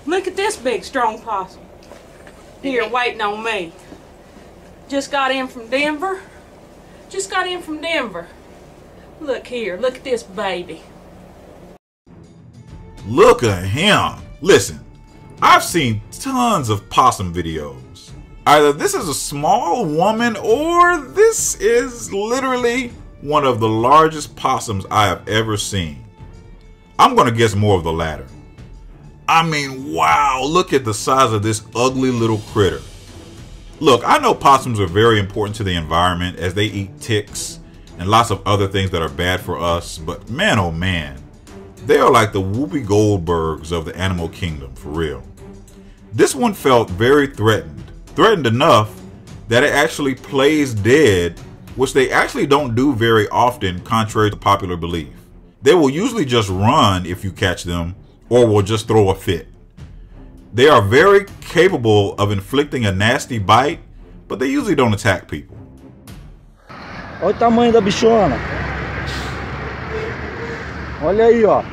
Look at this big strong possum. Here waiting on me. Just got in from Denver. Look here, look at this baby. Look at him. Listen, I've seen tons of possum videos. Either this is a small woman or this is literally one of the largest possums I have ever seen. I'm gonna guess more of the latter. I mean, wow, look at the size of this ugly little critter. Look, I know possums are very important to the environment as they eat ticks and lots of other things that are bad for us, but man oh man, they are like the Whoopi Goldbergs of the animal kingdom, for real. This one felt very threatened enough that it actually plays dead, which they actually don't do very often contrary to popular belief. They will usually just run if you catch them, or will just throw a fit. They are very capable of inflicting a nasty bite, but they usually don't attack people. Olha o tamanho da bichona. Olha aí, ó.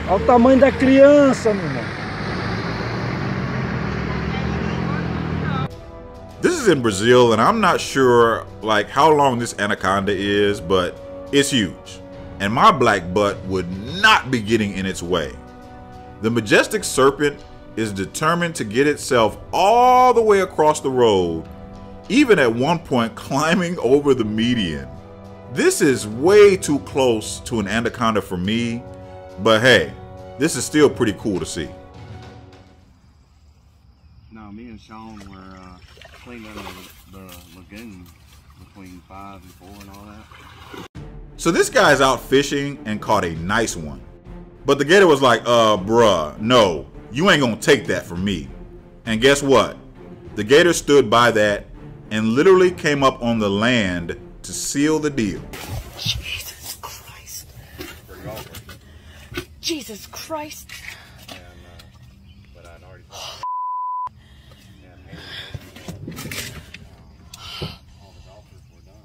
Olha o tamanho da criança, meu irmão. This is in Brazil, and I'm not sure like how long this anaconda is, but it's huge. And my black butt would not be getting in its way. The majestic serpent is determined to get itself all the way across the road, even at one point climbing over the median. This is way too close to an anaconda for me, but hey, this is still pretty cool to see. No, me and Sean were cleaning the lagoon between 5 and 4 and all that. So this guy's out fishing and caught a nice one. But the gator was like, bruh, no, you ain't gonna take that from me. And guess what? The gator stood by that and literally came up on the land to seal the deal. Jesus Christ. Jesus Christ. But I'd already all the golfers were done.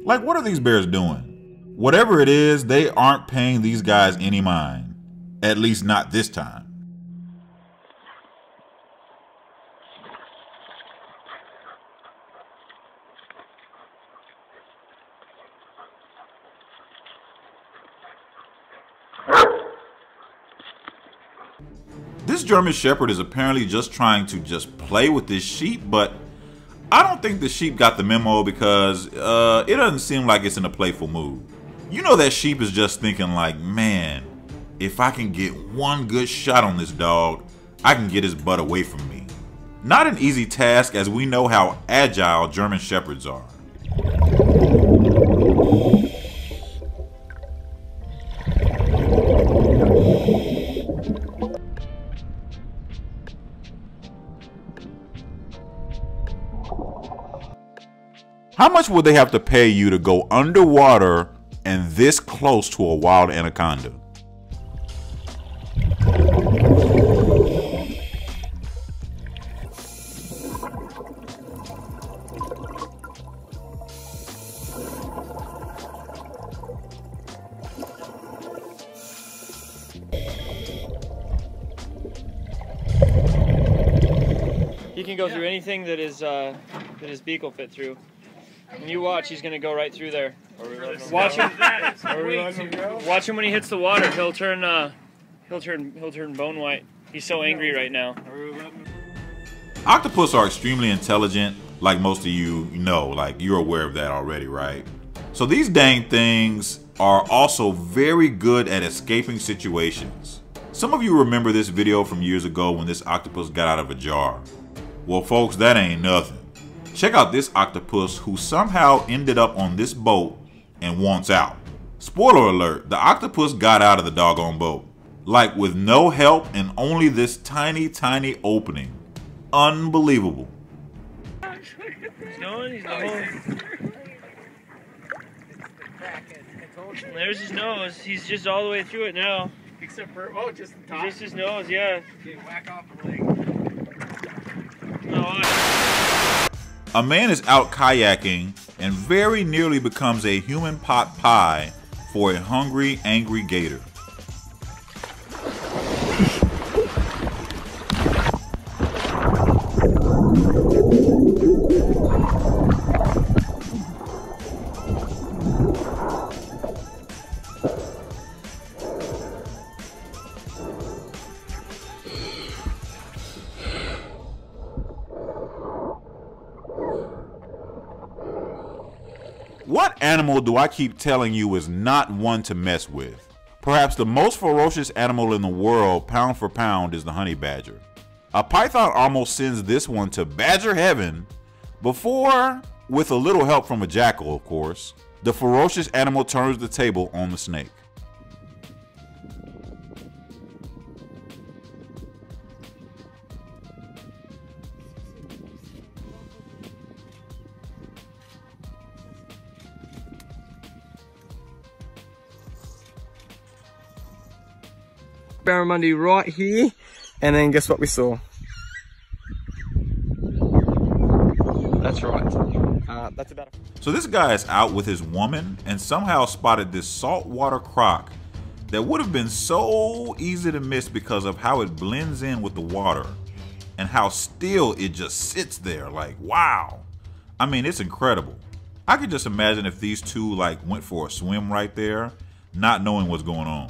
Like, what are these bears doing? Whatever it is, they aren't paying these guys any mind. At least not this time. This German Shepherd is apparently just trying to play with this sheep, but I don't think the sheep got the memo because it doesn't seem like it's in a playful mood. You know that sheep is just thinking like, man, if I can get one good shot on this dog, I can get his butt away from me. Not an easy task, as we know how agile German Shepherds are. How much would they have to pay you to go underwater and this close to a wild anaconda? He can go through anything that his beak will fit through. And you watch, he's gonna go right through there. Watch him. Watch him when he hits the water. He'll turn bone white. He's so angry right now. Octopus are extremely intelligent, like most of you know, like you're aware of that already, right? So these dang things are also very good at escaping situations. Some of you remember this video from years ago when this octopus got out of a jar. Well, folks, that ain't nothing. Check out this octopus who somehow ended up on this boat and wants out. Spoiler alert, the octopus got out of the doggone boat. Like with no help and only this tiny, tiny opening. Unbelievable. He's going, he's going. There's his nose. He's just all the way through it now. Except for, just the top? Just his nose, yeah. Okay, whack off the leg. A man is out kayaking and very nearly becomes a human pot pie for a hungry, angry gator. What animal do I keep telling you is not one to mess with? Perhaps the most ferocious animal in the world, pound for pound, is the honey badger. A python almost sends this one to badger heaven before, with a little help from a jackal of course, the ferocious animal turns the table on the snake. Barramundi right here, and then guess what we saw? That's right. That's about it. So this guy is out with his woman and somehow spotted this saltwater croc that would have been so easy to miss because of how it blends in with the water and how still it just sits there. Like, wow. I mean, it's incredible. I could just imagine if these two like went for a swim right there, not knowing what's going on.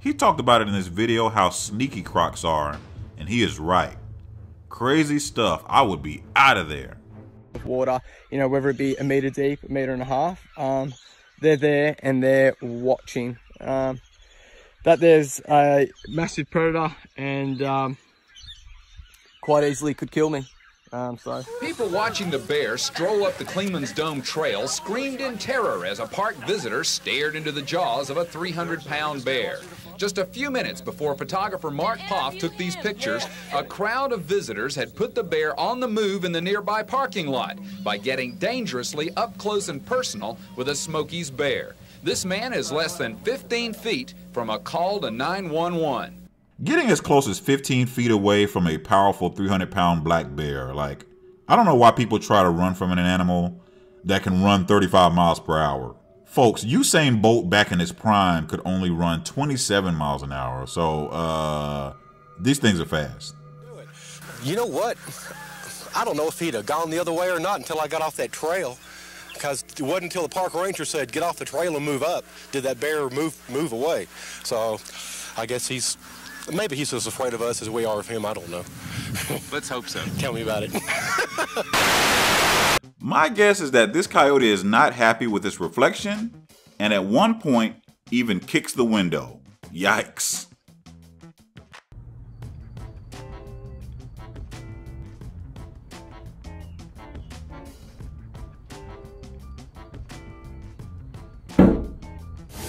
He talked about it in this video how sneaky crocs are, and he is right. Crazy stuff. I would be out of there. Water, you know, whether it be a meter deep, a meter and a half, they're there and they're watching. That there's a massive predator and quite easily could kill me. People watching the bear stroll up the Cleman's Dome Trail screamed in terror as a park visitor stared into the jaws of a 300-pound bear. Just a few minutes before photographer Mark Poff took these pictures, a crowd of visitors had put the bear on the move in the nearby parking lot by getting dangerously up close and personal with a Smokies bear. This man is less than 15 feet from a call to 911. Getting as close as 15 feet away from a powerful 300-pound black bear, like, I don't know why people try to run from an animal that can run 35 miles per hour. Folks, Usain Bolt back in his prime could only run 27 miles an hour, so these things are fast. You know what? I don't know if he'd have gone the other way or not until I got off that trail, because it wasn't until the park ranger said, get off the trail and move up, did that bear move away. So I guess maybe he's as afraid of us as we are of him, I don't know. Let's hope so. Tell me about it. My guess is that this coyote is not happy with its reflection, and at one point even kicks the window. Yikes.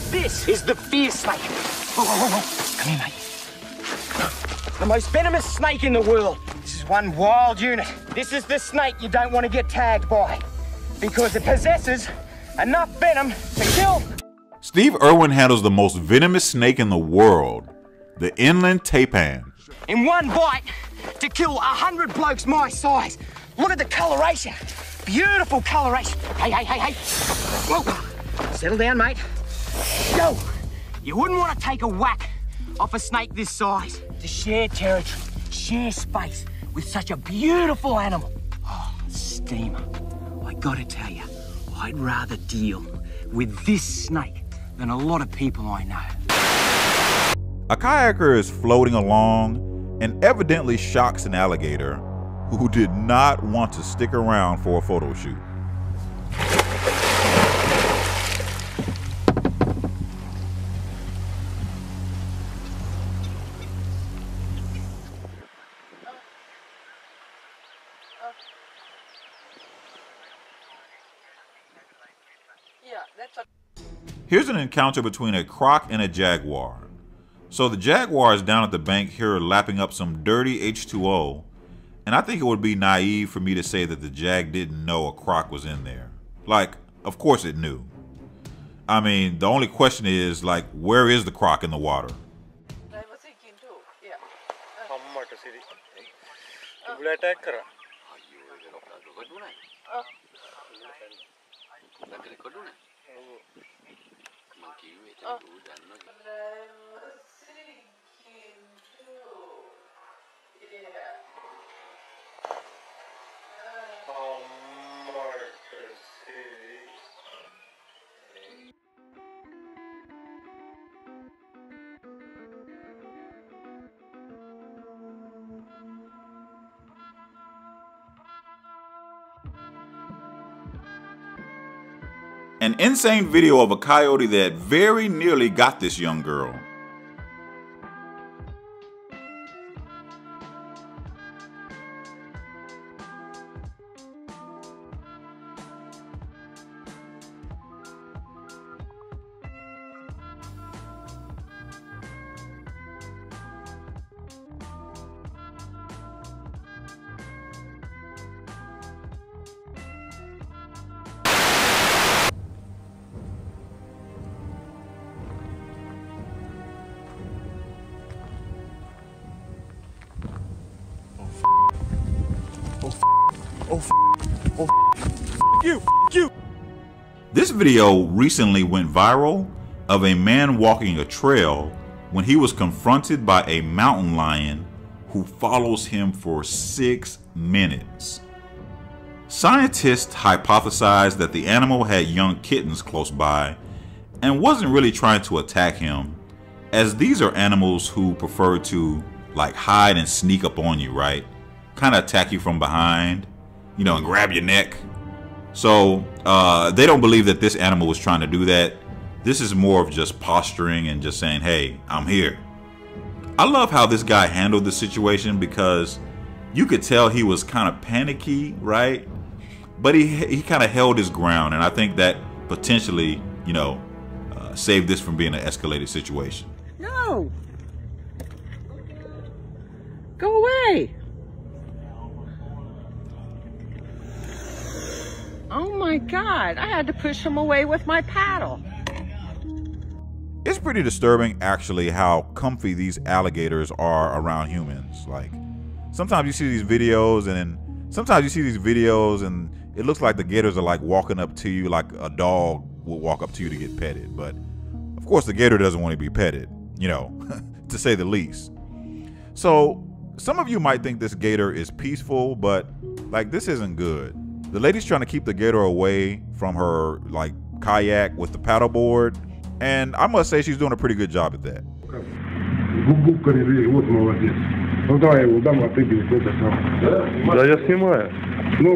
This is the fear snake. Come here, mate. The most venomous snake in the world. This is one wild unit. This is the snake you don't want to get tagged by, because it possesses enough venom to kill. Steve Irwin handles the most venomous snake in the world, the inland taipan. In one bite, to kill 100 blokes my size. Look at the coloration. Beautiful coloration. Hey. Whoa. Settle down, mate. Go. You wouldn't want to take a whack off a snake this size. To share territory, share space with such a beautiful animal. Oh, steamer. I gotta tell you, I'd rather deal with this snake than a lot of people I know. A kayaker is floating along and evidently shocks an alligator who did not want to stick around for a photo shoot. Here's an encounter between a croc and a jaguar. So the jaguar is down at the bank here lapping up some dirty H2O, and I think it would be naive for me to say that the jag didn't know a croc was in there. Like, of course it knew. I mean, the only question is, like, where is the croc in the water? I was thinking too, yeah. An insane video of a coyote that very nearly got this young girl. This video recently went viral of a man walking a trail when he was confronted by a mountain lion who follows him for 6 minutes. Scientists hypothesized that the animal had young kittens close by and wasn't really trying to attack him, as these are animals who prefer to like hide and sneak up on you, right? Kind of attack you from behind, you know, and grab your neck. So they don't believe that this animal was trying to do that. This is more of just posturing and just saying, hey, I'm here. I love how this guy handled the situation, because you could tell he was kind of panicky, right? But he kind of held his ground, and I think that potentially, you know, saved this from being an escalated situation. No! Go away! Oh my God, I had to push him away with my paddle. It's pretty disturbing, actually, how comfy these alligators are around humans. Like, sometimes you see these videos, and it looks like the gators are like walking up to you like a dog will walk up to you to get petted. But of course, the gator doesn't want to be petted, you know, to say the least. So some of you might think this gator is peaceful, but like, this isn't good. The lady's trying to keep the gator away from her like kayak with the paddleboard, and I must say she's doing a pretty good job at that. Да я снимаю. Ну,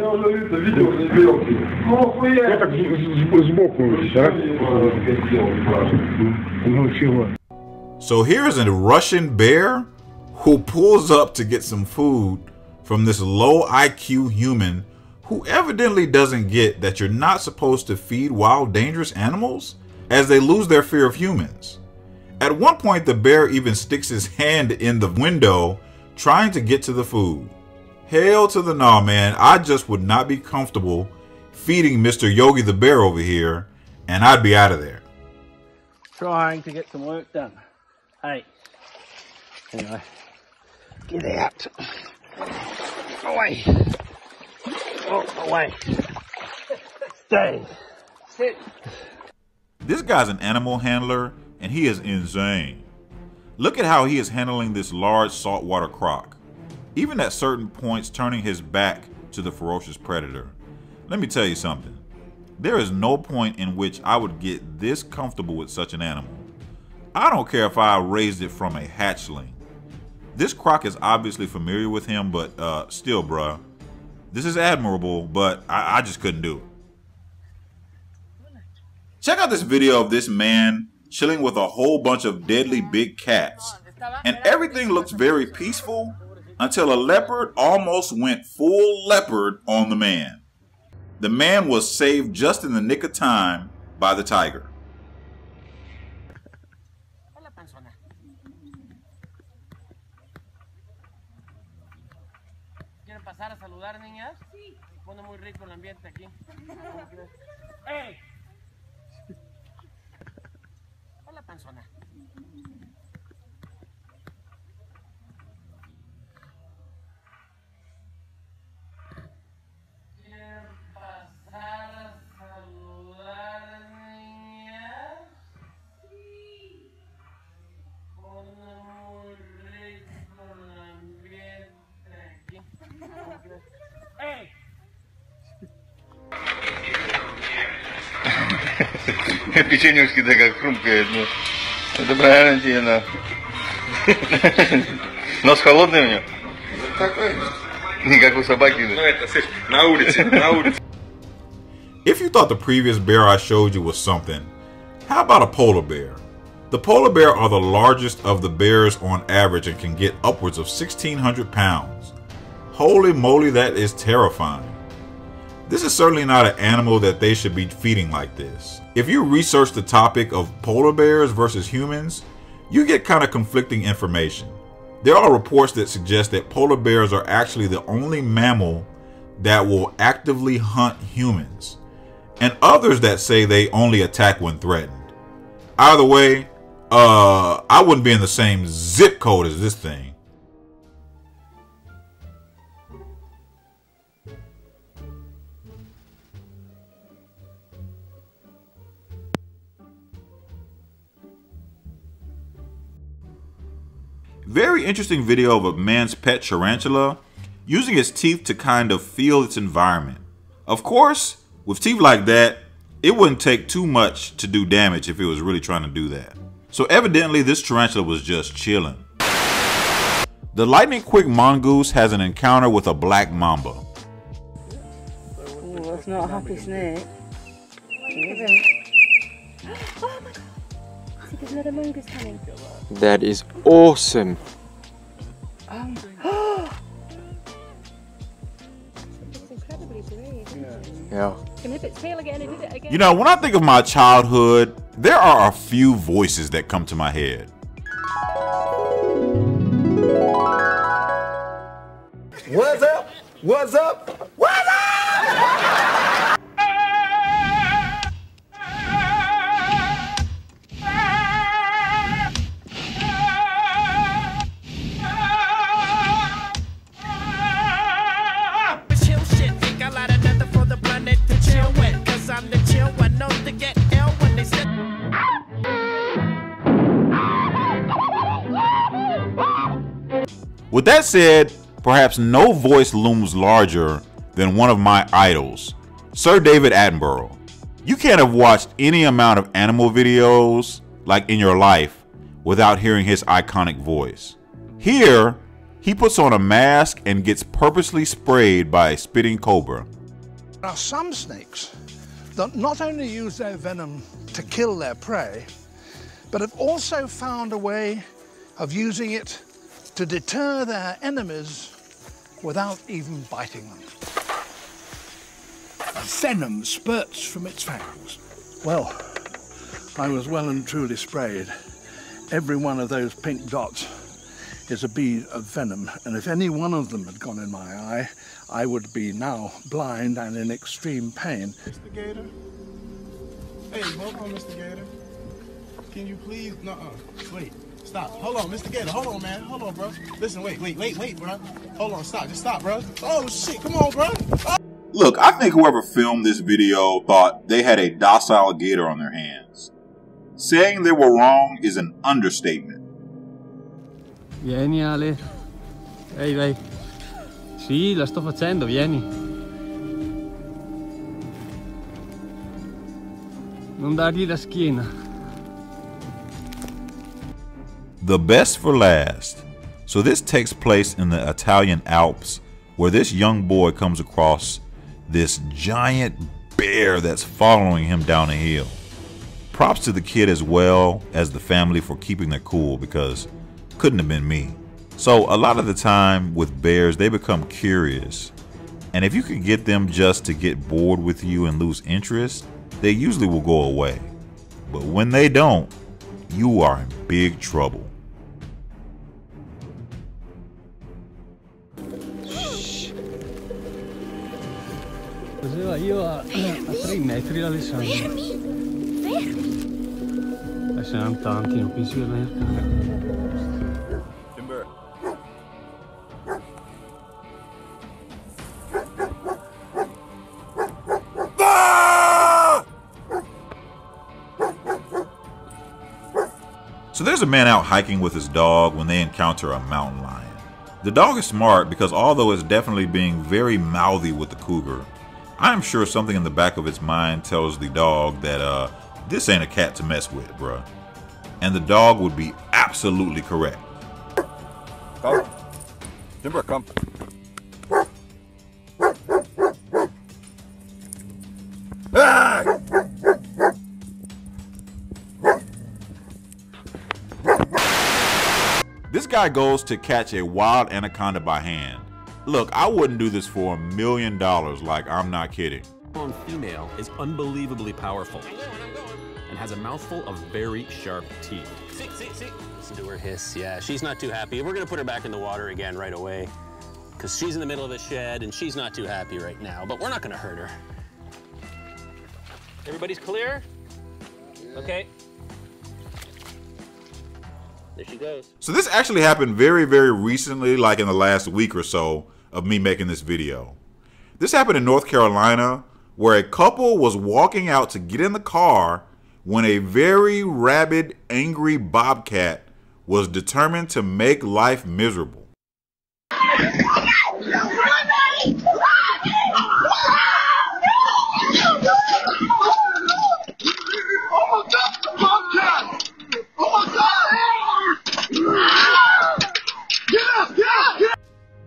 So here's a Russian bear who pulls up to get some food from this low IQ human who evidently doesn't get that you're not supposed to feed wild, dangerous animals, as they lose their fear of humans. At one point, the bear even sticks his hand in the window trying to get to the food. Hell to the no, man. I just would not be comfortable feeding Mr. Yogi the bear over here, and I'd be out of there. Trying to get some work done. Hey. Anyway. Get out. Away. Oh, away. Stay. Sit. This guy's an animal handler, and he is insane. Look at how he is handling this large saltwater croc, even at certain points turning his back to the ferocious predator. Let me tell you something. There is no point in which I would get this comfortable with such an animal. I don't care if I raised it from a hatchling. This croc is obviously familiar with him, but still, bruh. This is admirable, but I just couldn't do it. Check out this video of this man chilling with a whole bunch of deadly big cats. And everything looks very peaceful until a leopard almost went full leopard on the man. The man was saved just in the nick of time by the tiger. ¿Quieren pasar a saludar, niñas? Sí. Pone muy rico el ambiente aquí. ¡Ey! Hola, panzona. Печенюшки такая хрумкает. Это правильно тебе на. Нос холодный у него? Такой. Не как у собаки. Ну это на улице, на улице. If you thought the previous bear I showed you was something, how about a polar bear? The polar bear are the largest of the bears on average and can get upwards of 1,600 pounds. Holy moly, that is terrifying. This is certainly not an animal that they should be feeding like this. If you research the topic of polar bears versus humans, you get kind of conflicting information. There are reports that suggest that polar bears are actually the only mammal that will actively hunt humans, and others that say they only attack when threatened. Either way, I wouldn't be in the same zip code as this thing. Very interesting video of a man's pet tarantula using its teeth to kind of feel its environment. Of course, with teeth like that, it wouldn't take too much to do damage if it was really trying to do that. So evidently this tarantula was just chilling. The lightning quick mongoose has an encounter with a black mamba. Oh, that's not a happy snake. Oh my god. See, there's another mongoose coming. That is awesome. It's incredibly brave, isn't it? Yeah. Can whip its tail again and did it again. You know, when I think of my childhood, there are a few voices that come to my head. What's up? What's up? What's up? Chill shit, think I light another for the planet to chill with. Cause I'm the chill one, known to get ill when they sit. With that said, perhaps no voice looms larger than one of my idols, Sir David Attenborough. You can't have watched any amount of animal videos like in your life without hearing his iconic voice. Here, he puts on a mask and gets purposely sprayed by a spitting cobra. There are some snakes that not only use their venom to kill their prey, but have also found a way of using it to deter their enemies without even biting them. Venom spurts from its fangs. Well, I was well and truly sprayed. Every one of those pink dots is a bead of venom, and if any one of them had gone in my eye, I would be now blind and in extreme pain. Mr. Gator? Hey, hold on, Mr. Gator. Can you please? Wait. Stop. Hold on, Mr. Gator. Hold on, man. Hold on, bro. Listen, wait, bro. Hold on, stop. Just stop, bro. Oh, shit. Come on, bro. Oh. Look, I think whoever filmed this video thought they had a docile gator on their hands. Saying they were wrong is an understatement. Vieni, Ale. Ehi, vai. Sì, la sto facendo, vieni. Non dargli la schiena. The best for last. So this takes place in the Italian Alps, where this young boy comes across this giant bear that's following him down a hill. Props to the kid as well as the family for keeping their cool, because couldn't have been me. So a lot of the time with bears, they become curious, and if you could get them just to get bored with you and lose interest, they usually will go away. But when they don't, you are in big trouble. Cos'era io a 3 metri da Alessandro. Fermi! Ce ne hanno tanti, non penso di riesca. So there's a man out hiking with his dog when they encounter a mountain lion. The dog is smart because although it's definitely being very mouthy with the cougar, I am sure something in the back of its mind tells the dog that this ain't a cat to mess with, bruh. And the dog would be absolutely correct. Come. Timber, come. This guy goes to catch a wild anaconda by hand. Look, I wouldn't do this for $1 million, like I'm not kidding. Female is unbelievably powerful and has a mouthful of very sharp teeth. Listen to her hiss. Yeah, she's not too happy. We're gonna put her back in the water again right away because she's in the middle of a shed and she's not too happy right now, but we're not gonna hurt her. Everybody's clear? Okay. There she goes. So this actually happened very, very recently, like in the last week or so of me making this video. This happened in North Carolina, where a couple was walking out to get in the car when a very rabid, angry bobcat was determined to make life miserable.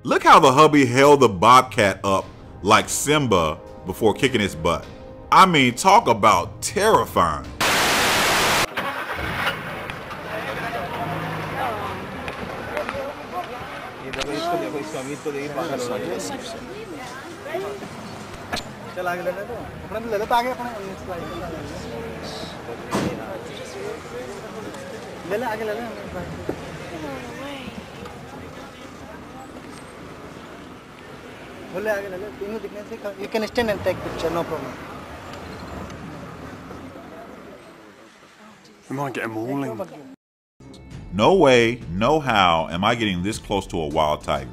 Look how the hubby held the bobcat up like Simba before kicking his butt. I mean, talk about terrifying. You can stand and take picture, no problem. We might get them all in. No way, no how am I getting this close to a wild tiger.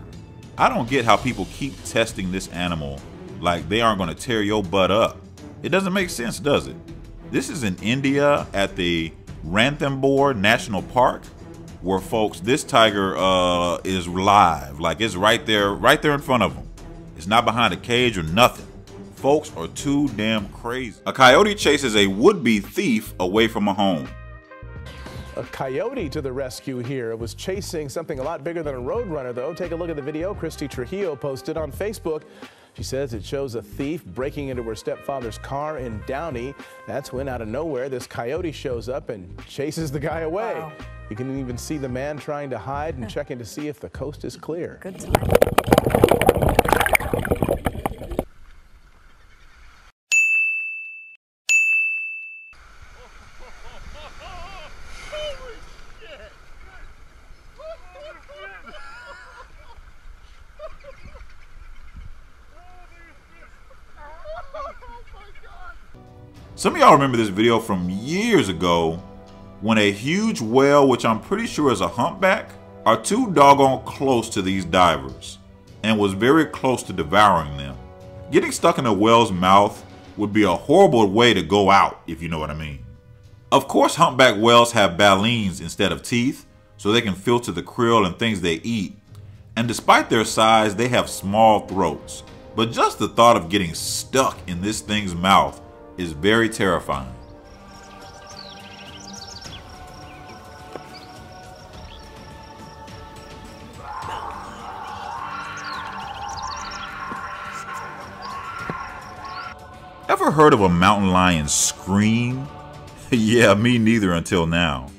I don't get how people keep testing this animal like they aren't going to tear your butt up. It doesn't make sense, does it? This is in India at the Ranthambore National Park, where folks, this tiger is live. Like it's right there in front of them. It's not behind a cage or nothing. Folks are too damn crazy. A coyote chases a would-be thief away from a home. A coyote to the rescue here. It was chasing something a lot bigger than a roadrunner, though. Take a look at the video Christy Trujillo posted on Facebook. She says it shows a thief breaking into her stepfather's car in Downey. That's when, out of nowhere, this coyote shows up and chases the guy away. Wow. You can even see the man trying to hide and checking to see if the coast is clear. Good. Some of y'all remember this video from years ago when a huge whale, which I'm pretty sure is a humpback, are too doggone close to these divers and was very close to devouring them. Getting stuck in a whale's mouth would be a horrible way to go out, if you know what I mean. Of course, humpback whales have baleen instead of teeth, so they can filter the krill and things they eat. And despite their size, they have small throats. But just the thought of getting stuck in this thing's mouth is very terrifying. Ever heard of a mountain lion scream? Yeah, me neither until now.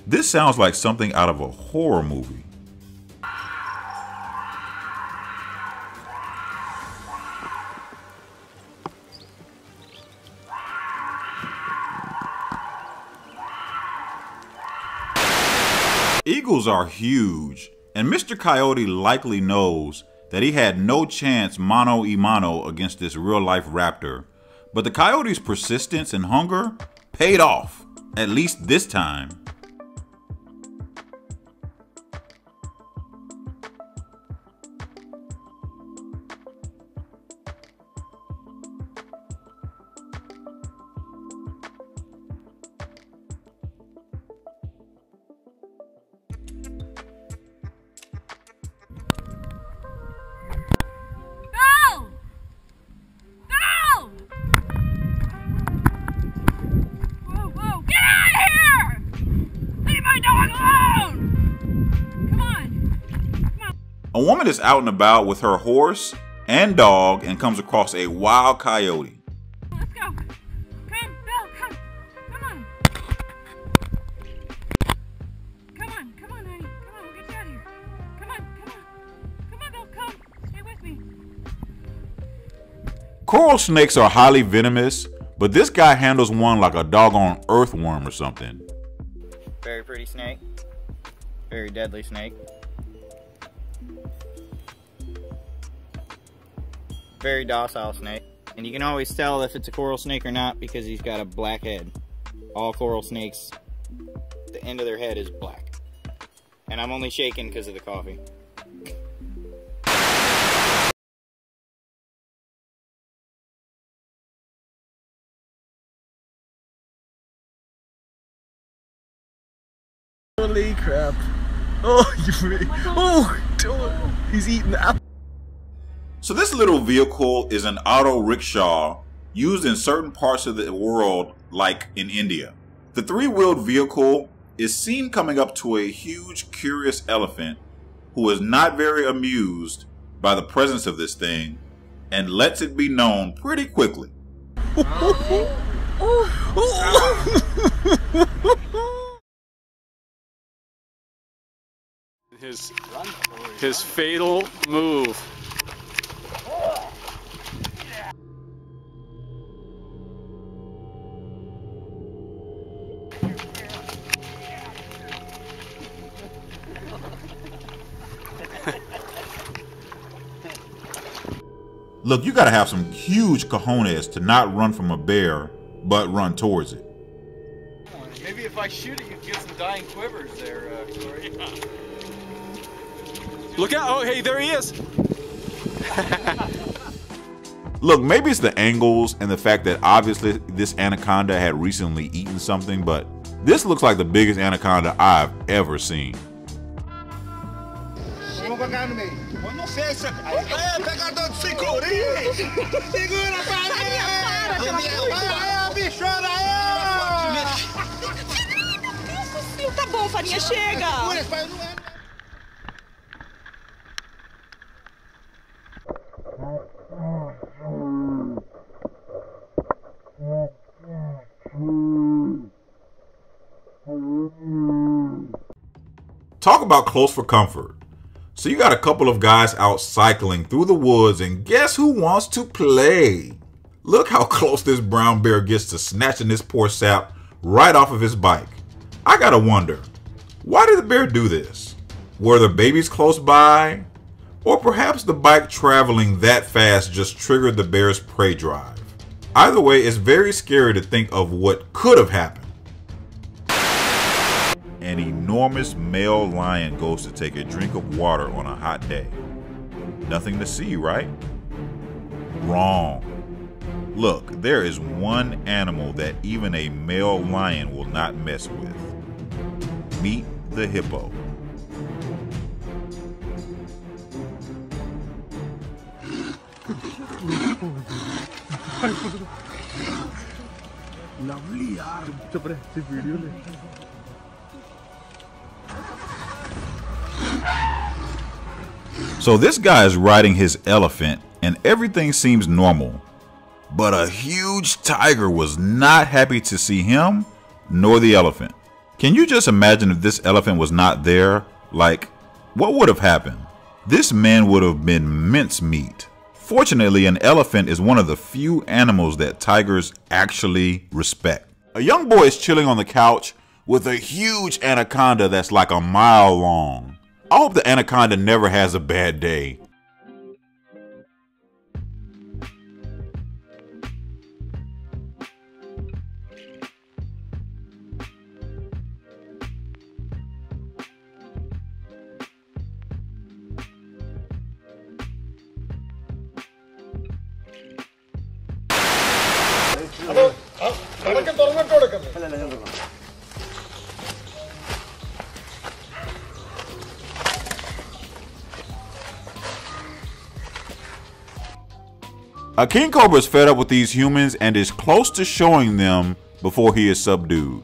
This sounds like something out of a horror movie. Eagles are huge, and Mr. Coyote likely knows that he had no chance mano a mano against this real-life raptor. But the coyote's persistence and hunger paid off, at least this time. woman is out and about with her horse and dog and comes across a wild coyote. Let's go. Come, Bill, come. Come on. Come on, honey. Come on, we'll get you out of here. Come on. Come on, Bill, come. Stay with me. Coral snakes are highly venomous, but this guy handles one like a doggone earthworm or something. Very pretty snake. Very deadly snake. Very docile snake. And you can always tell if it's a coral snake or not because he's got a black head. All coral snakes, the end of their head is black. And I'm only shaking because of the coffee. Holy crap. Oh, he's eating the apple. So this little vehicle is an auto rickshaw used in certain parts of the world, like in India. The three-wheeled vehicle is seen coming up to a huge, curious elephant who is not very amused by the presence of this thing and lets it be known pretty quickly. His fatal move. Look, you gotta have some huge cojones to not run from a bear, but run towards it. Maybe if I shoot it, you can get some dying quivers there, Corey. Look out! Oh, hey, there he is! Look, maybe it's the angles and the fact that obviously this anaconda had recently eaten something, but this looks like the biggest anaconda I've ever seen. Tá bom, Farinha, chega! Talk about close for comfort. So you got a couple of guys out cycling through the woods, and guess who wants to play? Look how close this brown bear gets to snatching this poor sap right off of his bike. I gotta wonder, why did the bear do this? Were the babies close by? Or perhaps the bike traveling that fast just triggered the bear's prey drive. Either way, it's very scary to think of what could have happened. An enormous male lion goes to take a drink of water on a hot day. Nothing to see, right? Wrong. Look, there is one animal that even a male lion will not mess with. Meet the hippo. So this guy is riding his elephant and everything seems normal. But a huge tiger was not happy to see him nor the elephant. Can you just imagine if this elephant was not there? Like, what would have happened? This man would have been mincemeat. Fortunately, an elephant is one of the few animals that tigers actually respect. A young boy is chilling on the couch with a huge anaconda that's like a mile long. I hope the anaconda never has a bad day. A king cobra is fed up with these humans and is close to showing them before he is subdued.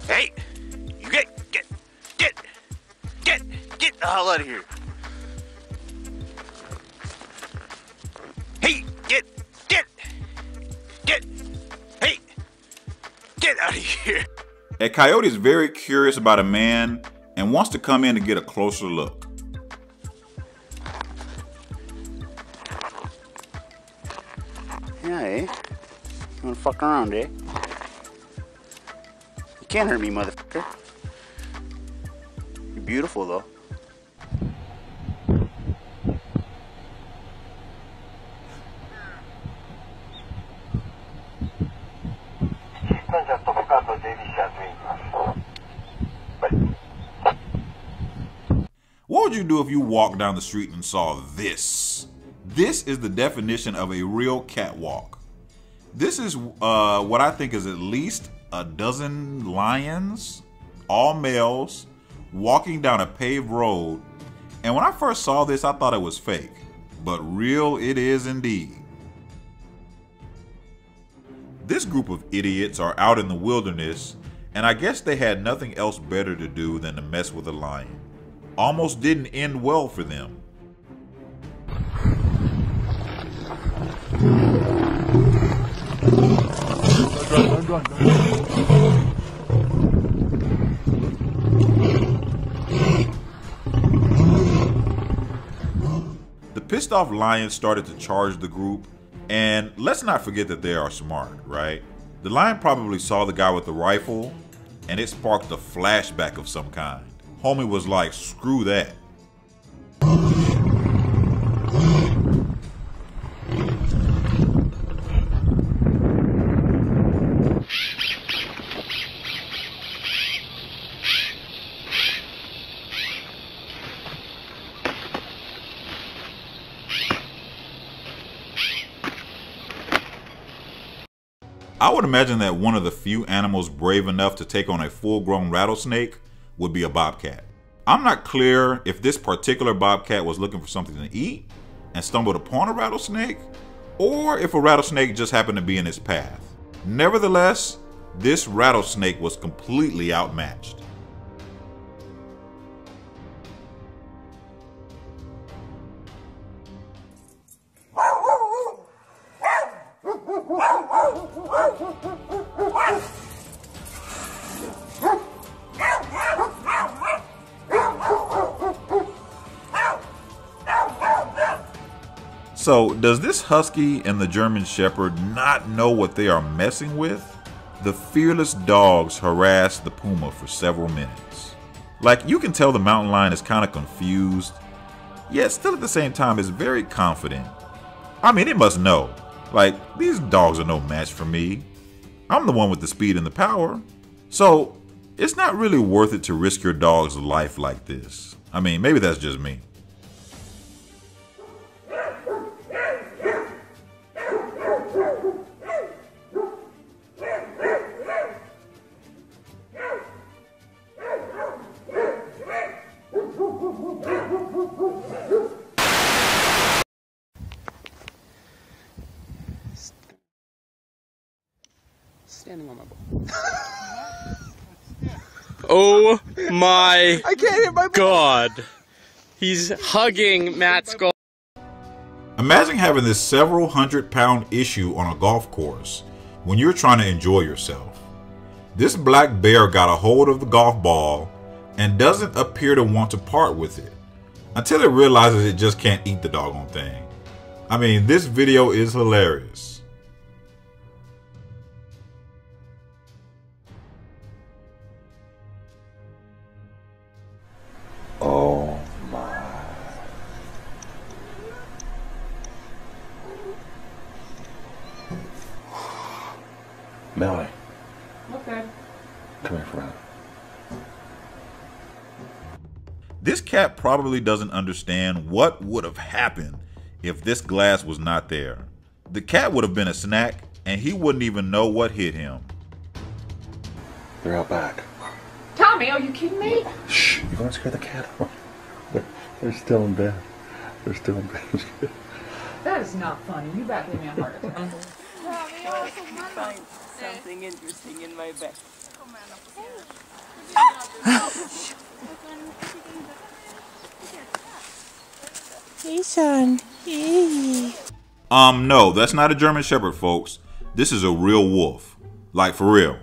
Hey, you get the hell out of here. Hey, hey, get out of here. A coyote is very curious about a man and wants to come in to get a closer look. Yeah, eh? You wanna fuck around, eh? You can't hurt me, motherfucker. You're beautiful, though. What would you do if you walked down the street and saw this? This is the definition of a real catwalk. This is what I think is at least a dozen lions, all males, walking down a paved road. And when I first saw this, I thought it was fake, but real it is indeed. This group of idiots are out in the wilderness, and I guess they had nothing else better to do than to mess with a lion. Almost didn't end well for them. The pissed off lions started to charge the group, and let's not forget that they are smart, right? The lion probably saw the guy with the rifle, and it sparked a flashback of some kind. Homie was like, screw that. I would imagine that one of the few animals brave enough to take on a full-grown rattlesnake would be a bobcat. I'm not clear if this particular bobcat was looking for something to eat and stumbled upon a rattlesnake, or if a rattlesnake just happened to be in its path. Nevertheless, this rattlesnake was completely outmatched. So, does this husky and the German shepherd not know what they are messing with? The fearless dogs harass the puma for several minutes. Like, you can tell the mountain lion is kind of confused, yet still at the same time is very confident. I mean, it must know. Like, these dogs are no match for me. I'm the one with the speed and the power. So, it's not really worth it to risk your dog's life like this. I mean, maybe that's just me. Standing on my ball. Oh my I can't hit my ball. God. He's hugging Matt's goal. Imagine having this several hundred-pound issue on a golf course when you're trying to enjoy yourself. This black bear got a hold of the golf ball and doesn't appear to want to part with it until it realizes it just can't eat the doggone thing. I mean, this video is hilarious. Oh my. Melanie. Okay. Come here for a minute. This cat probably doesn't understand what would have happened if this glass was not there. The cat would have been a snack and he wouldn't even know what hit him. They're out back. Tommy, are you kidding me? Shh, you want to scare the cat off? They're still in bed. They're still in bed. That is not funny. You about to give me a heart attack. find something interesting in my bag. Hey, son. Hey. No, that's not a German Shepherd, folks. This is a real wolf. Like, for real.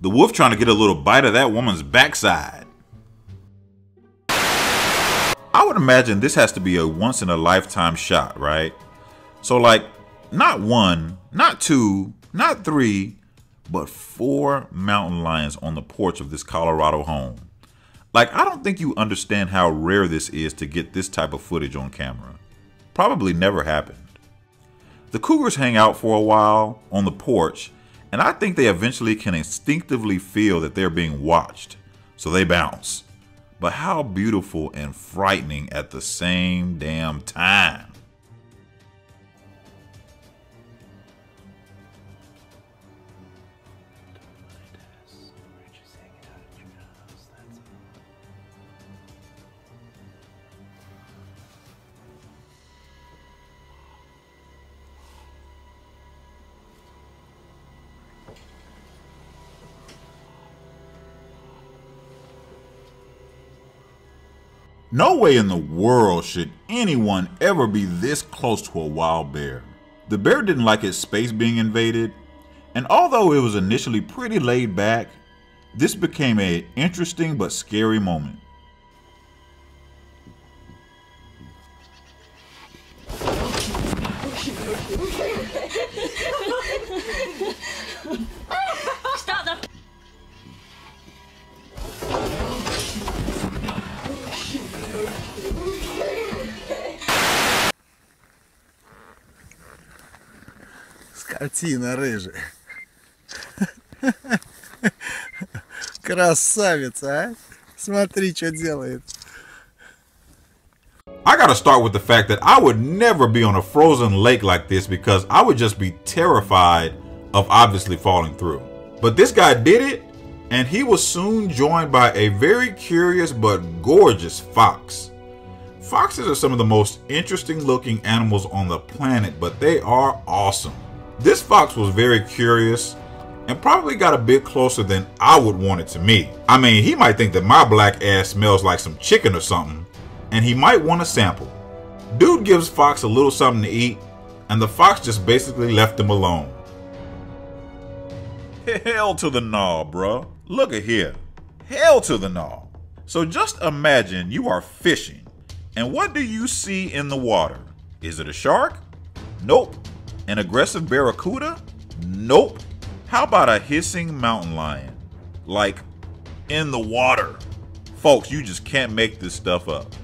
The wolf trying to get a little bite of that woman's backside. I would imagine this has to be a once-in-a-lifetime shot, right? So, like, not 1, not 2, not 3, but 4 mountain lions on the porch of this Colorado home. Like, I don't think you understand how rare this is to get this type of footage on camera. Probably never happened. The cougars hang out for a while on the porch, and I think they eventually can instinctively feel that they're being watched, so they bounce. But how beautiful and frightening at the same damn time. No way in the world should anyone ever be this close to a wild bear. The bear didn't like its space being invaded, and although it was initially pretty laid back, this became an interesting but scary moment. Stop the... Скотина рыжая. Красавица, а? Смотри, что делает. I gotta start with the fact that I would never be on a frozen lake like this because I would just be terrified of obviously falling through. But this guy did it, and he was soon joined by a very curious but gorgeous fox. Foxes are some of the most interesting looking animals on the planet, but they are awesome. This fox was very curious and probably got a bit closer than I would want it to me. I mean, he might think that my black ass smells like some chicken or something, and he might want a sample. Dude gives Fox a little something to eat, and the fox just basically left him alone. Hell to the gnaw, bro. Look at here. Hell to the gnaw. So just imagine you are fishing, and what do you see in the water? Is it a shark? Nope. An aggressive barracuda? Nope. How about a hissing mountain lion? Like, in the water. Folks, you just can't make this stuff up.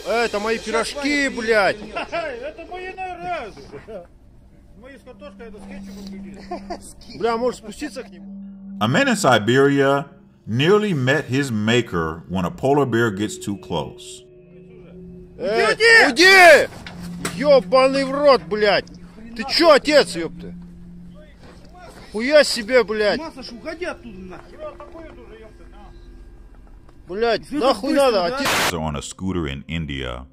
Это мои пирожки, блядь! Это мои разы. Мои с картошкой, это с кетчупом. Бля, может спуститься к нему? A man in Siberia nearly met his maker when a polar bear gets too close. Уйди! Ёбаный в рот, блядь! Ты чё, отец, ёпта? Хуя себе, блядь! Маслаш, уходи оттуда нахер! Блядь, нахуй надо, отец! On a scooter in India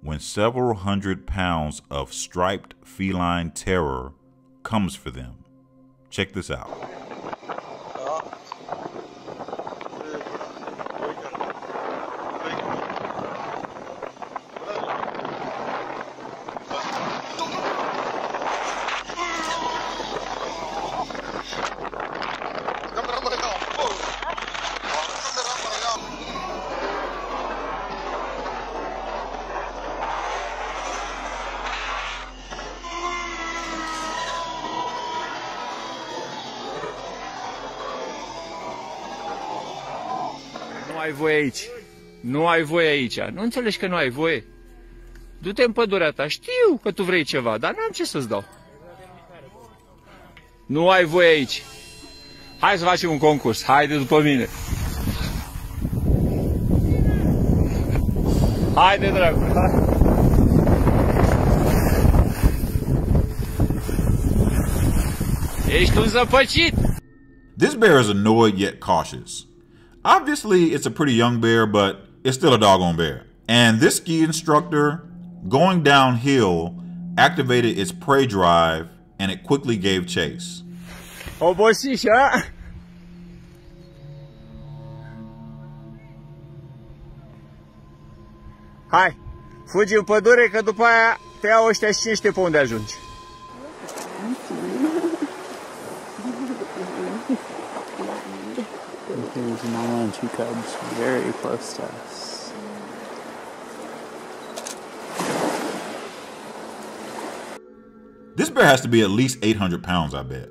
when several hundred pounds of striped feline terror comes for them. Check this out. Nu ai voie aici. Nu ai voie aici. Nu înțelegi că nu ai voie? Du-te în pădurea ta. Știu că tu vrei ceva, dar n-am ce să-ți dau. Nu ai voie aici. Hai să facem un concurs. Haide după mine. Haide, dragul. Ești un zăpăcit. This bear is annoyed yet cautious. Obviously, it's a pretty young bear, but it's still a doggone bear. And this ski instructor, going downhill, activated its prey drive, and it quickly gave chase. Obosișa! Hai, fugi în pădure că după aia te iau ăștia și cine știe pe unde ajungi. There's mama and two cubs very close to us. This bear has to be at least 800 pounds, I bet.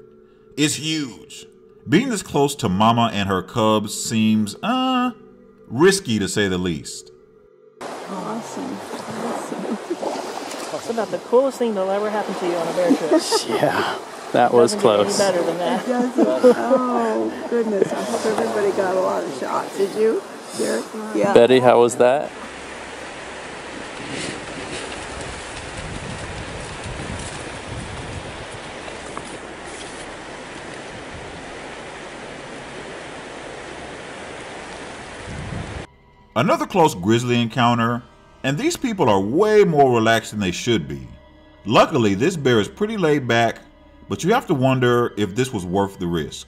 It's huge. Being this close to mama and her cubs seems, risky to say the least. Awesome. That's about the coolest thing that'll ever happen to you on a bear trip. Yeah, that was close. Doesn't get any better than that. It doesn't. Oh, goodness. I hope everybody got a lot of shots. Did you, Derek? Yeah. Betty, how was that? Another close grizzly encounter, and these people are way more relaxed than they should be. Luckily, this bear is pretty laid back, but you have to wonder if this was worth the risk.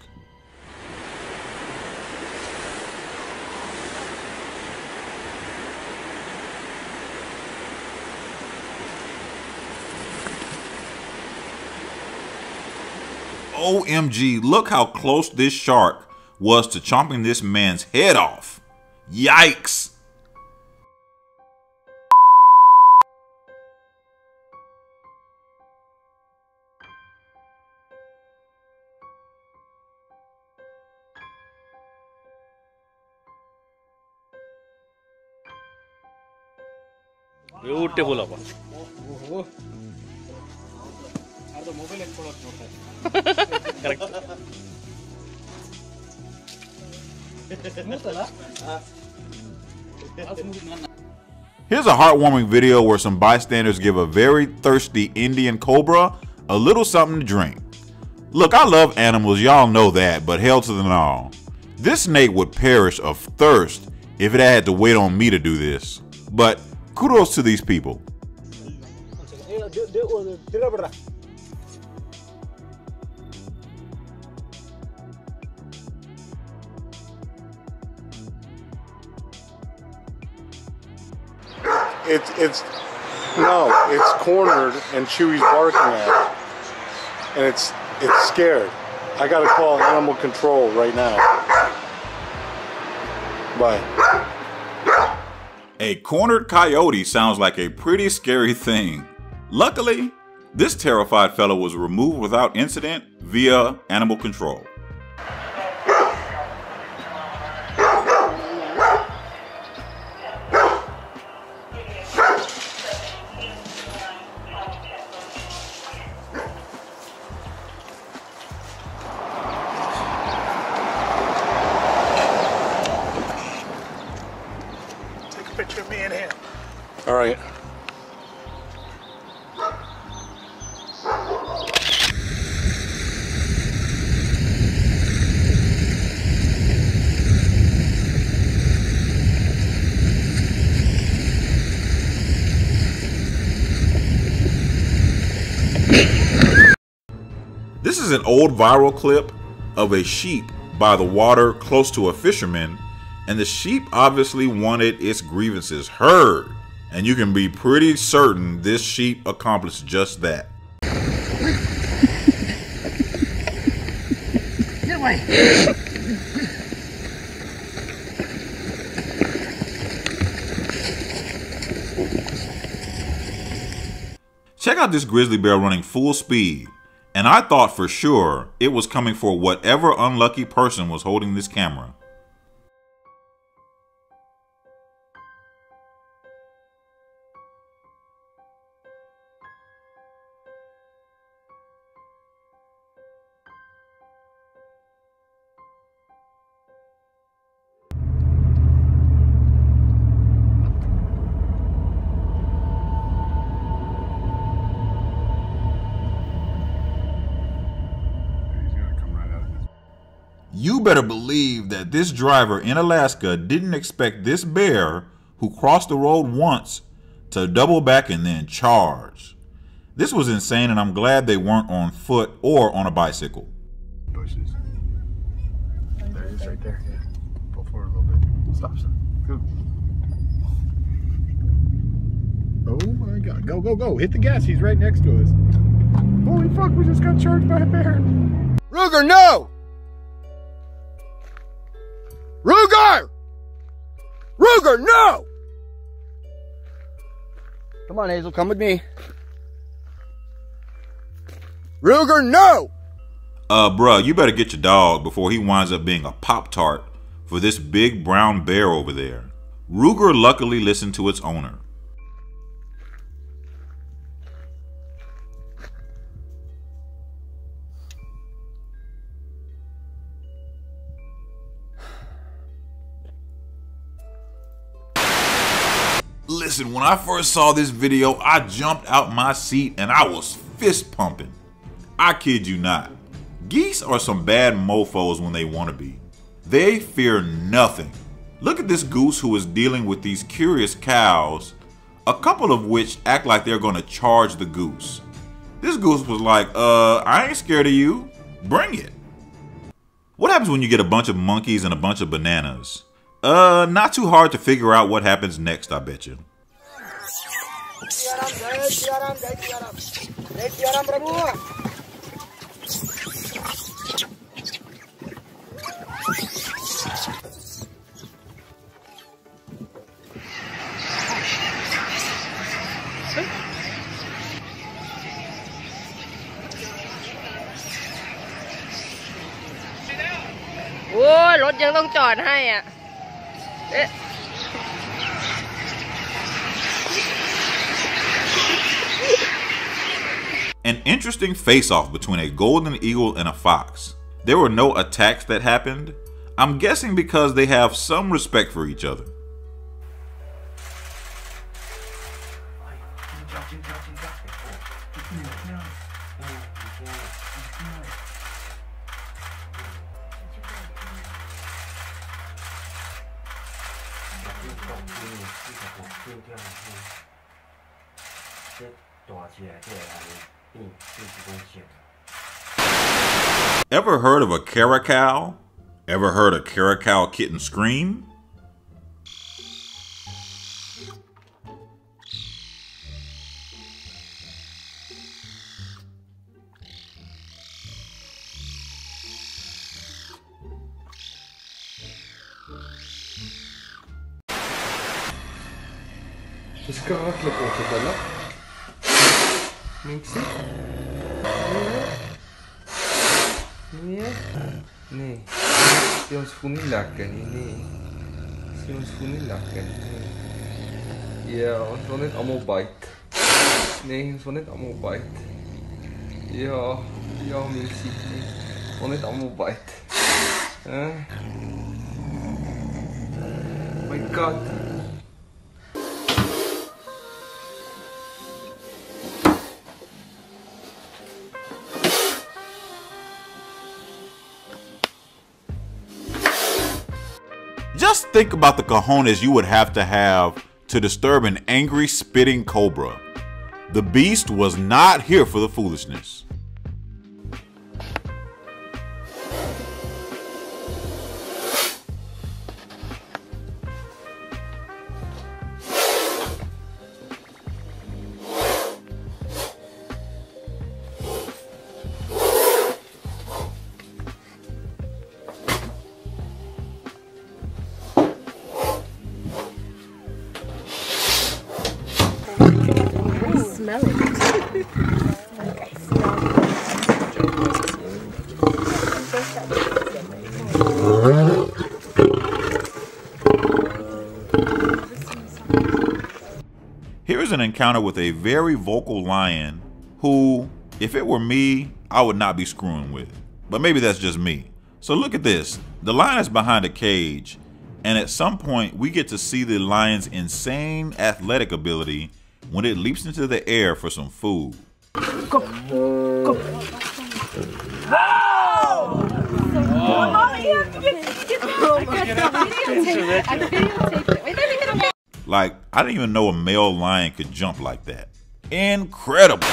OMG, look how close this shark was to chomping this man's head off. Yikes! Beautiful apa. Correct. Here's a heartwarming video where some bystanders give a very thirsty Indian cobra a little something to drink. Look, I love animals, y'all know that, but hell to them all. This snake would perish of thirst if it had to wait on me to do this. But kudos to these people. It's cornered and Chewy's barking at it. And it's scared. I gotta call animal control right now. Bye. A cornered coyote sounds like a pretty scary thing. Luckily, this terrified fellow was removed without incident via animal control. Picture of me and him. All right. This is an old viral clip of a sheep by the water close to a fisherman, and the sheep obviously wanted its grievances heard. And you can be pretty certain this sheep accomplished just that. Get away! Check out this grizzly bear running full speed, and I thought for sure it was coming for whatever unlucky person was holding this camera. You better believe that this driver in Alaska didn't expect this bear, who crossed the road once, to double back and then charge. This was insane, and I'm glad they weren't on foot or on a bicycle. Bushes. There it is right there. Yeah. Pull forward a little bit. Stop. Go. Oh my God. Go, go, go. Hit the gas. He's right next to us. Holy fuck, we just got charged by a bear. Ruger, no! Ruger! Ruger, no! Come on, Hazel, come with me. Ruger, no! Bruh, you better get your dog before he winds up being a Pop-Tart for this big brown bear over there. Ruger luckily listened to its owner. Listen, when I first saw this video, I jumped out my seat and I was fist pumping. I kid you not. Geese are some bad mofos when they want to be. They fear nothing. Look at this goose who is dealing with these curious cows, a couple of which act like they're going to charge the goose. This goose was like, I ain't scared of you. Bring it. What happens when you get a bunch of monkeys and a bunch of bananas? Not too hard to figure out what happens next, I bet you. An interesting face-off between a golden eagle and a fox. There were no attacks that happened. I'm guessing because they have some respect for each other. Ever heard of a caracal? Ever heard a caracal kitten scream? Skakelijk wordt het wel. Niks. Nee. Nee. Si ons voel nie lekker nie, nee. Si ons voel nie lekker nie. Ja, ons wil net almal byt. Nee, ons wil net almal byt. Ja, ja mensie, nee. Ons wil net almal byt. My God. Just think about the cojones you would have to disturb an angry, spitting cobra. The beast was not here for the foolishness. Smell it. Here's an encounter with a very vocal lion who, if it were me, I would not be screwing with. But maybe that's just me. So look at this. The lion is behind a cage, and at some point we get to see the lion's insane athletic ability when it leaps into the air for some food. Go. Go. Wow! Like, I didn't even know a male lion could jump like that. Incredible.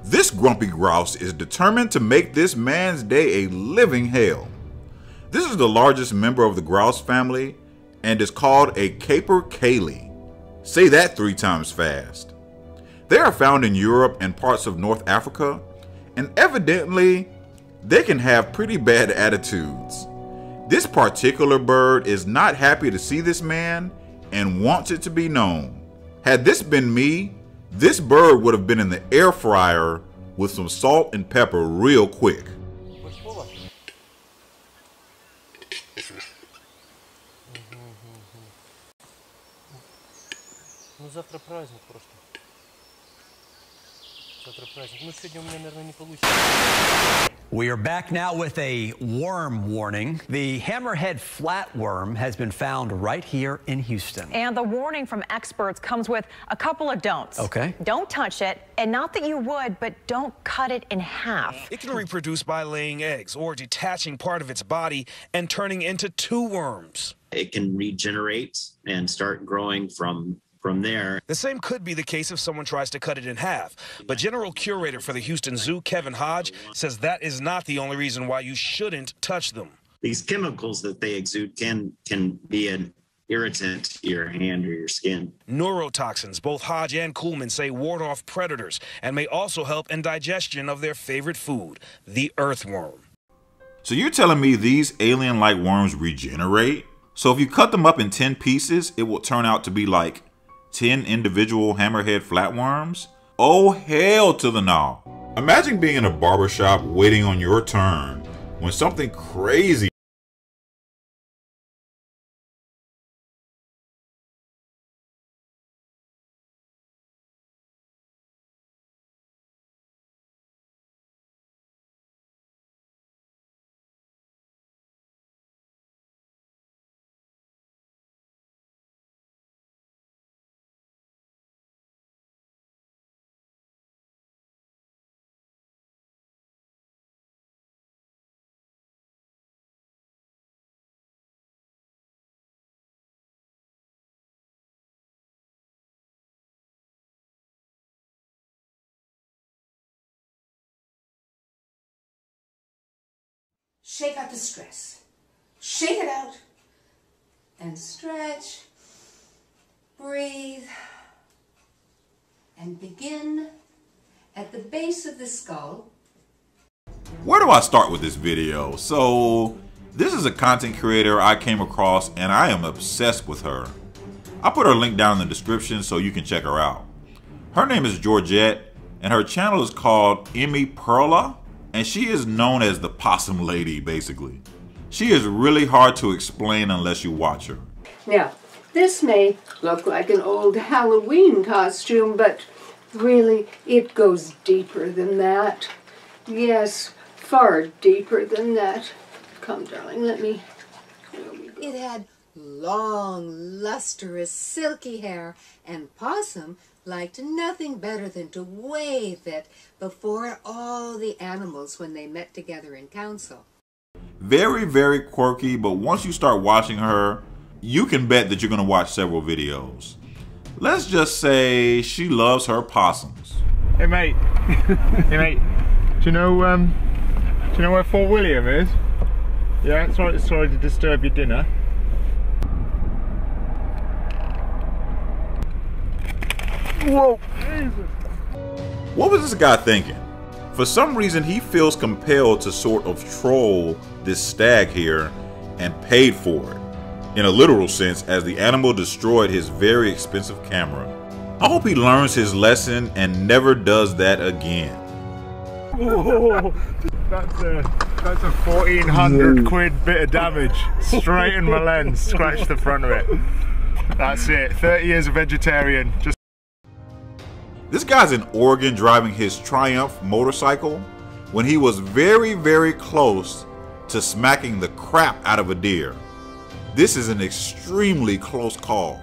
This grumpy grouse is determined to make this man's day a living hell. This is the largest member of the grouse family and is called a capercaillie. Say that 3 times fast. They are found in Europe and parts of North Africa, and evidently they can have pretty bad attitudes. This particular bird is not happy to see this man and wants it to be known. Had this been me, this bird would have been in the air fryer with some salt and pepper real quick. Ну завтра праздник просто. Завтра праздник. Ну сегодня у меня, наверное, не получится. We are back now with a worm warning. The hammerhead flatworm has been found right here in Houston. And the warning from experts comes with a couple of don'ts. Okay. Don't touch it, and not that you would, but don't cut it in half. It can reproduce by laying eggs or detaching part of its body and turning into 2 worms. It can regenerate and start growing from there. The same could be the case if someone tries to cut it in half. But General Curator for the Houston Zoo, Kevin Hodge, says that is not the only reason why you shouldn't touch them. These chemicals that they exude can be an irritant to your hand or your skin. Neurotoxins, both Hodge and Kuhlman say ward off predators and may also help in digestion of their favorite food, the earthworm. So you're telling me these alien-like worms regenerate? So if you cut them up in 10 pieces, it will turn out to be like 10 individual hammerhead flatworms? Oh, hell to the no. Imagine being in a barbershop waiting on your turn when something crazy Shake out the stress. Shake it out. And stretch. Breathe. And begin at the base of the skull. Where do I start with this video? So, this is a content creator I came across and I am obsessed with her. I'll put her link down in the description so you can check her out. Her name is Georgette and her channel is called Emmy Perla, and she is known as the Possum Lady, basically. She is really hard to explain unless you watch her. Now, this may look like an old Halloween costume, but really, it goes deeper than that. Yes, far deeper than that. Come, darling, let me... It had long, lustrous, silky hair, and Possum liked nothing better than to wave it before all the animals when they met together in council. Very, very quirky, but once you start watching her, you can bet that you're going to watch several videos. Let's just say she loves her possums. Hey mate, hey mate, do you know where Fort William is? Yeah, sorry to disturb your dinner. Whoa! What was this guy thinking? For some reason, he feels compelled to sort of troll this stag here and paid for it, in a literal sense, as the animal destroyed his very expensive camera. I hope he learns his lesson and never does that again. Whoa, that's a 1,400 quid bit of damage straight in my lens. Scratched the front of it. That's it. 30 years of vegetarian. Just. This guy's in Oregon driving his Triumph motorcycle when he was very, very close to smacking the crap out of a deer. This is an extremely close call.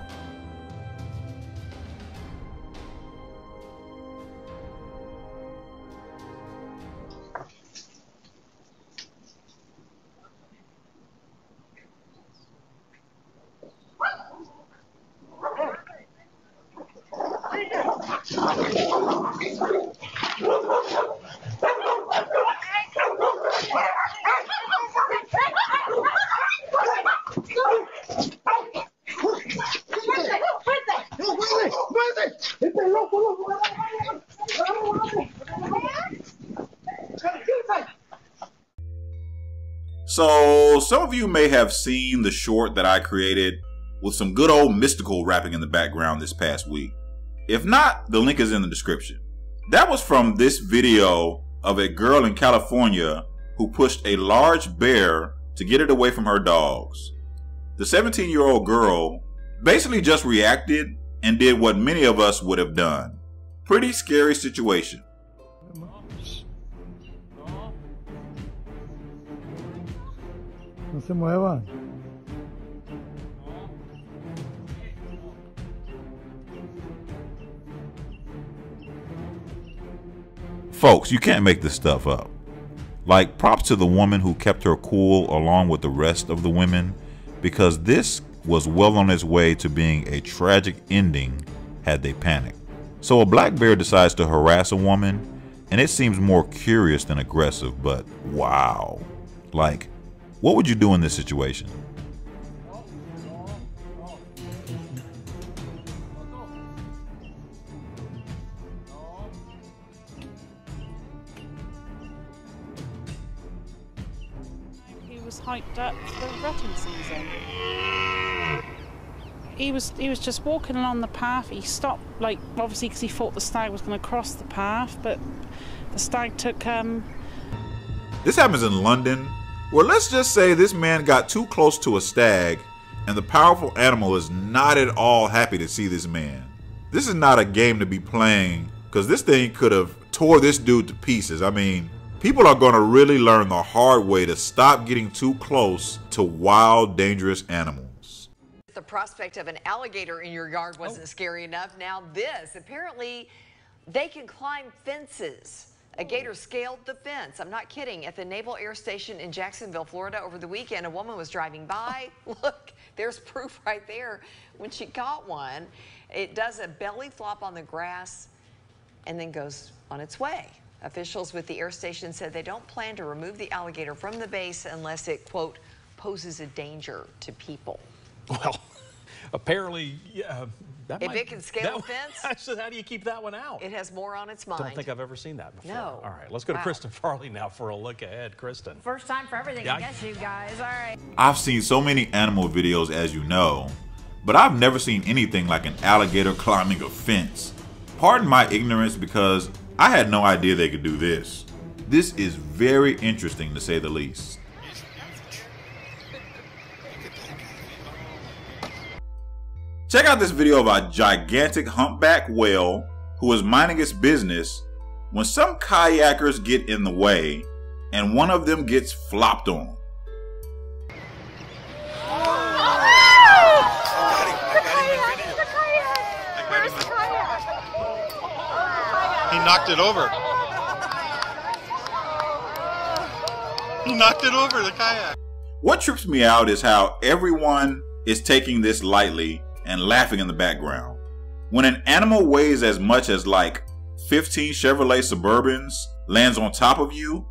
So, some of you may have seen the short that I created with some good old mystical rapping in the background this past week. If not, the link is in the description. That was from this video of a girl in California who pushed a large bear to get it away from her dogs. The 17-year-old girl basically just reacted and did what many of us would have done. Pretty scary situation. No se muevan. Folks, you can't make this stuff up. Like, props to the woman who kept her cool along with the rest of the women, because this was well on its way to being a tragic ending had they panicked. So a black bear decides to harass a woman, and it seems more curious than aggressive, but wow. Like, what would you do in this situation? He was hyped up for rutting season. He was just walking along the path. He stopped, like, obviously because he thought the stag was going to cross the path, but the stag took This happens in London, where let's just say this man got too close to a stag and the powerful animal is not at all happy to see this man. This is not a game to be playing, because this thing could have tore this dude to pieces. I mean, people are going to really learn the hard way to stop getting too close to wild, dangerous animals. The prospect of an alligator in your yard wasn't scary enough. Now this, apparently they can climb fences. A gator scaled the fence. I'm not kidding. At the Naval Air Station in Jacksonville, Florida, over the weekend, a woman was driving by. Look, there's proof right there. When she caught one, it does a belly flop on the grass and then goes on its way. Officials with the air station said they don't plan to remove the alligator from the base unless it, quote, poses a danger to people. Well, apparently, if it can scale a fence, so how do you keep that one out? It has more on its mind. Don't think I've ever seen that before. No. All right, let's go to Kristen Farley now for a look ahead. Kristen. First time for everything, I guess, you guys. All right. I've seen so many animal videos, as you know, but I've never seen anything like an alligator climbing a fence. Pardon my ignorance, because I had no idea they could do this. This is very interesting, to say the least. Check out this video of a gigantic humpback whale who is minding its business when some kayakers get in the way and one of them gets flopped on. He knocked it over. He knocked it over, the kayak. What trips me out is how everyone is taking this lightly and laughing in the background. When an animal weighs as much as like 15 Chevrolet Suburbans lands on top of you,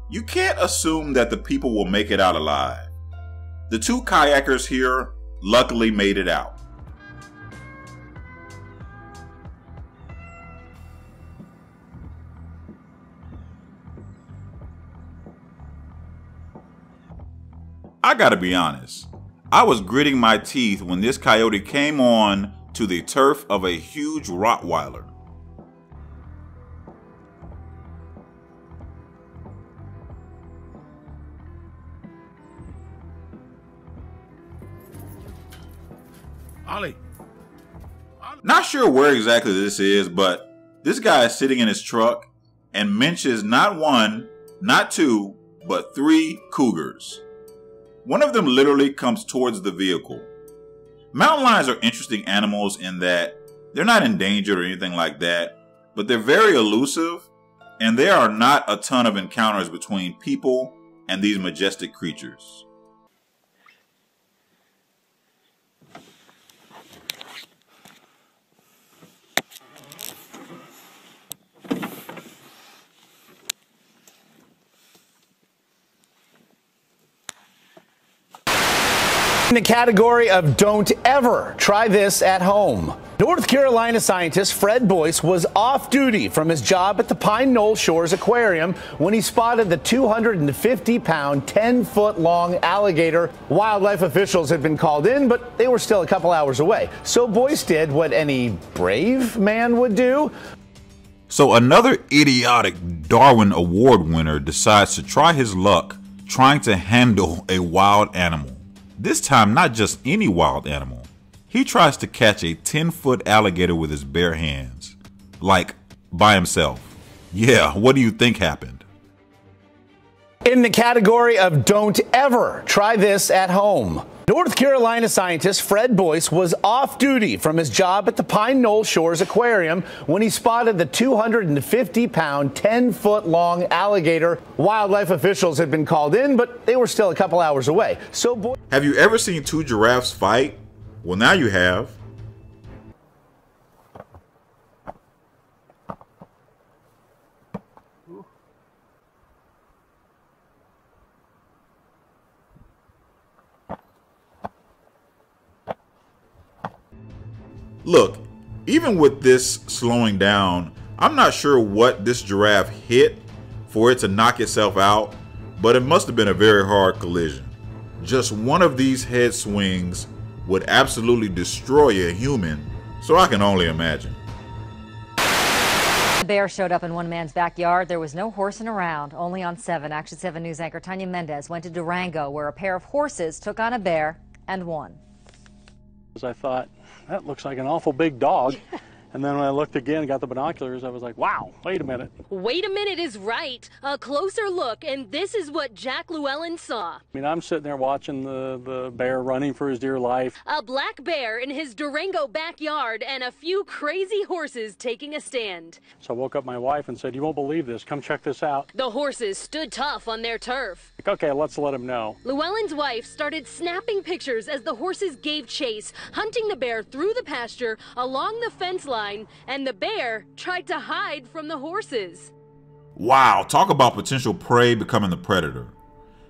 you can't assume that the people will make it out alive. The two kayakers here luckily made it out. I gotta be honest, I was gritting my teeth when this coyote came on to the turf of a huge Rottweiler. Ollie. Not sure where exactly this is, but this guy is sitting in his truck and mentions not one, not two, but 3 cougars. One of them literally comes towards the vehicle. Mountain lions are interesting animals in that they're not endangered or anything like that, but they're very elusive, and there are not a ton of encounters between people and these majestic creatures. In the category of don't ever try this at home. North Carolina scientist Fred Boyce was off duty from his job at the Pine Knoll Shores Aquarium when he spotted the 250-pound, 10-foot-long alligator. Wildlife officials had been called in, but they were still a couple hours away. So Boyce did what any brave man would do. So another idiotic Darwin Award winner decides to try his luck trying to handle a wild animal. This time, not just any wild animal. He tries to catch a 10-foot alligator with his bare hands. Like, by himself. Yeah, what do you think happened? In the category of don't ever try this at home. North Carolina scientist Fred Boyce was off duty from his job at the Pine Knoll Shores Aquarium when he spotted the 250-pound, 10-foot-long alligator. Wildlife officials had been called in, but they were still a couple hours away. So have you ever seen two giraffes fight? Well, now you have. Look, even with this slowing down, I'm not sure what this giraffe hit for it to knock itself out, but it must have been a very hard collision. Just one of these head swings would absolutely destroy a human, so I can only imagine. The bear showed up in one man's backyard. There was no horsing around. Only on 7. Action 7 News anchor Tanya Mendez went to Durango, where a pair of horses took on a bear and won. I thought, that looks like an awful big dog. And then when I looked again and got the binoculars, I was like, wow, wait a minute. Wait a minute is right. A closer look, and this is what Jack Llewellyn saw. I mean, I'm sitting there watching the bear running for his dear life. A black bear in his Durango backyard and a few crazy horses taking a stand. So I woke up my wife and said, you won't believe this. Come check this out. The horses stood tough on their turf. Like, okay, let's let him know. Llewellyn's wife started snapping pictures as the horses gave chase, hunting the bear through the pasture, along the fence line, and the bear tried to hide from the horses. Wow, talk about potential prey becoming the predator.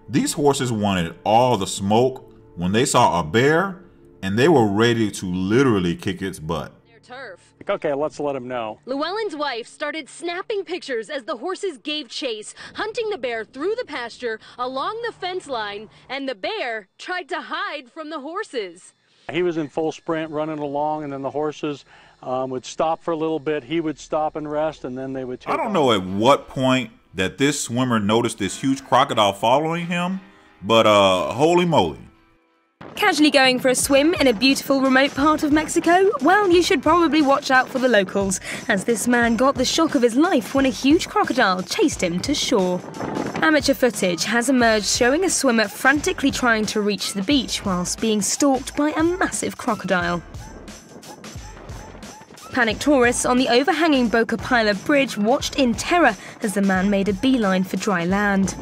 These horses wanted all the smoke when they saw a bear, and they were ready to literally kick its butt. Their turf. Like, okay, let's let him know. Llewellyn's wife started snapping pictures as the horses gave chase, hunting the bear through the pasture, along the fence line, and the bear tried to hide from the horses. He was in full sprint running along, and then the horses would stop for a little bit. He would stop and rest, and then they would take I don't know at what point that this swimmer noticed this huge crocodile following him, but holy moly. Casually going for a swim in a beautiful remote part of Mexico? Well, you should probably watch out for the locals, as this man got the shock of his life when a huge crocodile chased him to shore. Amateur footage has emerged showing a swimmer frantically trying to reach the beach whilst being stalked by a massive crocodile. Panicked tourists on the overhanging Boca Pila Bridge watched in terror as the man made a beeline for dry land.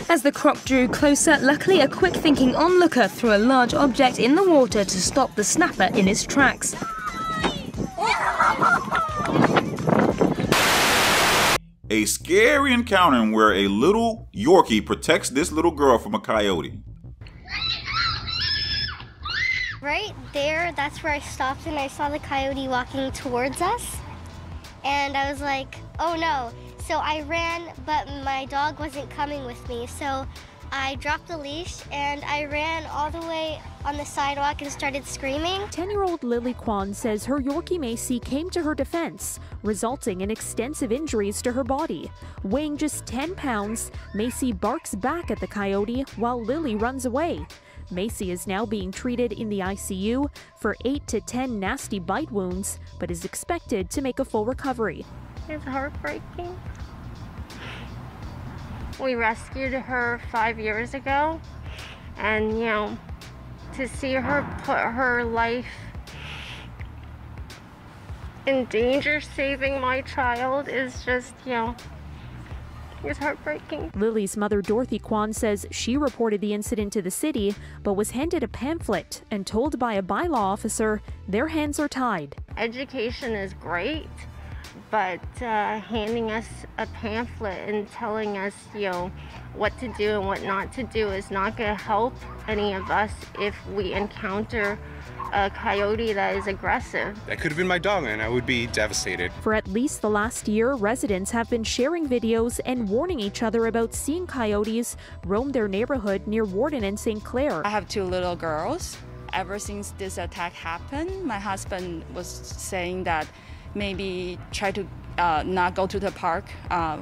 As the croc drew closer, luckily a quick-thinking onlooker threw a large object in the water to stop the snapper in his tracks. A scary encounter where a little Yorkie protects this little girl from a coyote. Right there, that's where I stopped and I saw the coyote walking towards us. And I was like, oh no. So I ran, but my dog wasn't coming with me. So I dropped the leash and I ran all the way on the sidewalk and started screaming. 10-year-old Lily Kwan says her Yorkie Macy came to her defense, resulting in extensive injuries to her body. Weighing just 10 pounds, Macy barks back at the coyote while Lily runs away. Macy is now being treated in the ICU for 8 to 10 nasty bite wounds, but is expected to make a full recovery. It's heartbreaking. We rescued her 5 years ago, and you know, to see her put her life in danger saving my child is just, you know, it's heartbreaking. Lily's mother, Dorothy Kwan, says she reported the incident to the city, but was handed a pamphlet and told by a bylaw officer their hands are tied. Education is great, but handing us a pamphlet and telling us, you know, what to do and what not to do is not going to help any of us if we encounter a coyote that is aggressive. That could have been my dog, and I would be devastated. For at least the last year, residents have been sharing videos and warning each other about seeing coyotes roam their neighborhood near Warden and St. Clair. I have 2 little girls. Ever since this attack happened, my husband was saying that maybe try to not go to the park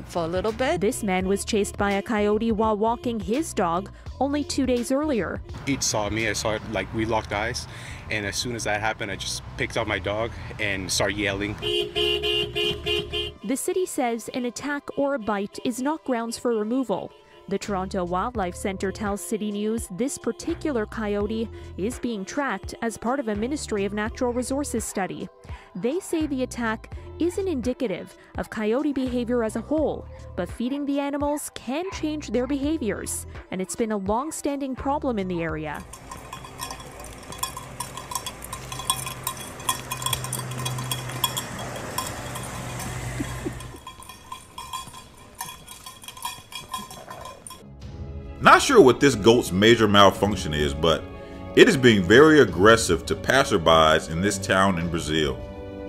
for a little bit. This man was chased by a coyote while walking his dog only 2 days earlier. He saw me, I saw it, like we locked eyes, and as soon as that happened, I just picked up my dog and started yelling. The city says an attack or a bite is not grounds for removal. The Toronto Wildlife Centre tells City News this particular coyote is being tracked as part of a Ministry of Natural Resources study. They say the attack isn't indicative of coyote behavior as a whole, but feeding the animals can change their behaviors, and it's been a long-standing problem in the area. Not sure what this goat's major malfunction is, but it is being very aggressive to passerbys in this town in Brazil.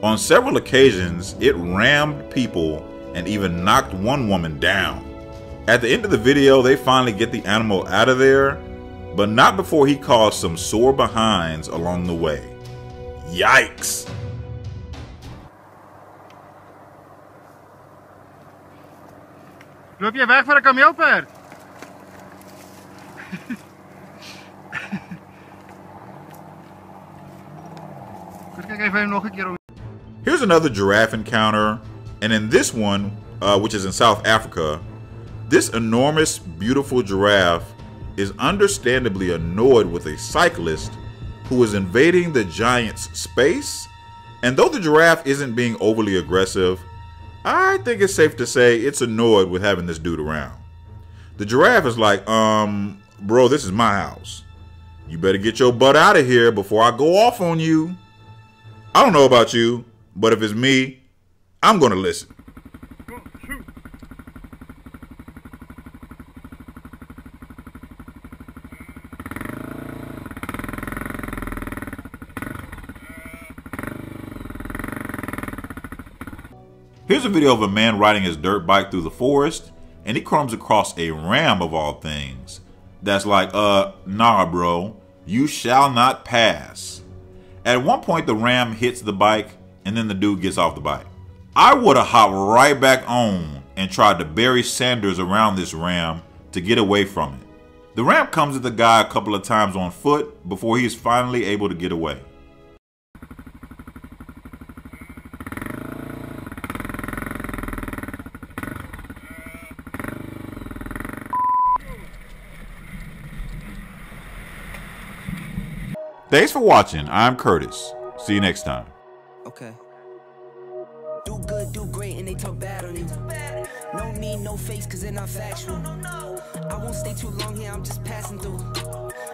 On several occasions, it rammed people and even knocked one woman down. At the end of the video, they finally get the animal out of there, but not before he caused some sore behinds along the way. Yikes! Loop je weg voor de kameelperd? Here's another giraffe encounter, and in this one, which is in South Africa, this enormous, beautiful giraffe is understandably annoyed with a cyclist who is invading the giant's space. And though the giraffe isn't being overly aggressive, I think it's safe to say it's annoyed with having this dude around. The giraffe is like, bro, this is my house. You better get your butt out of here before I go off on you. I don't know about you, but if it's me, I'm gonna listen. Here's a video of a man riding his dirt bike through the forest, and he comes across a ram of all things. That's like, nah bro, you shall not pass. At one point the ram hits the bike, and then the dude gets off the bike. I would have hopped right back on and tried to bury Sanders around this ram to get away from it. The ram comes at the guy a couple of times on foot before he is finally able to get away. Thanks for watching. I'm Curtis. See you next time. Okay. Do good, do great, and they talk bad on you. No need, no face, cause they're not factual. I won't stay too long here, I'm just passing through.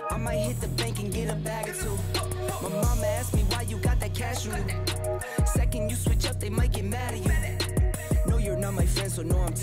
I might hit the bank and get a bag or 2. My mama asked me why you got that cash on you. Second you switch up, they might get mad at you. No, you're not my friend, so no, I'm